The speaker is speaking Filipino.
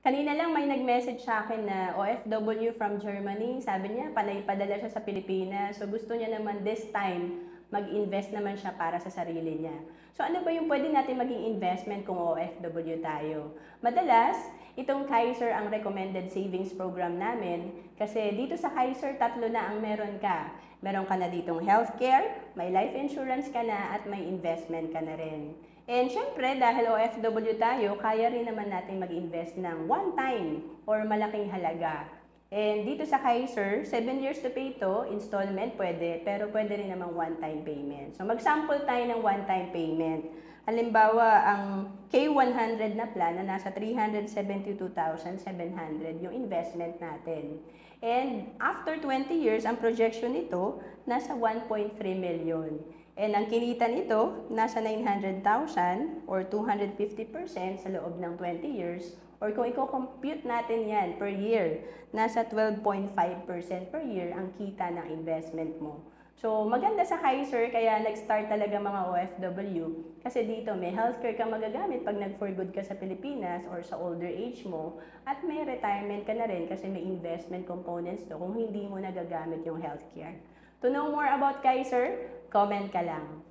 Kanina lang may nag-message sa akin na OFW from Germany. Sabi niya, panay padala siya sa Pilipinas. So gusto niya naman this time, mag-invest naman siya para sa sarili niya. So ano ba yung pwede natin maging investment kung OFW tayo? Madalas, itong Kaiser ang recommended savings program namin kasi dito sa Kaiser, tatlo na ang meron ka. Meron ka na ditong healthcare, may life insurance ka na at may investment ka na rin. And syempre, dahil OFW tayo, kaya rin naman natin mag-invest ng one time or malaking halaga. And dito sa Kaiser, 7 years to pay to, installment pwede, pero pwede rin namang one-time payment. So mag-sample tayo ng one-time payment. Halimbawa, ang K100 na plan na nasa 372,700 yung investment natin. And after 20 years, ang projection nito, nasa 1.3 million. And ang kinita nito, nasa 900,000 or 250% sa loob ng 20 years. Or kung i-compute natin yan per year, nasa 12.5% per year ang kita ng investment mo. So maganda sa Kaiser, kaya nag-start talaga mga OFW. Kasi dito may healthcare ka magagamit pag nag-for good ka sa Pilipinas or sa older age mo. At may retirement ka na rin kasi may investment components to kung hindi mo nagagamit yung healthcare. To know more about Kaiser, comment ka lang.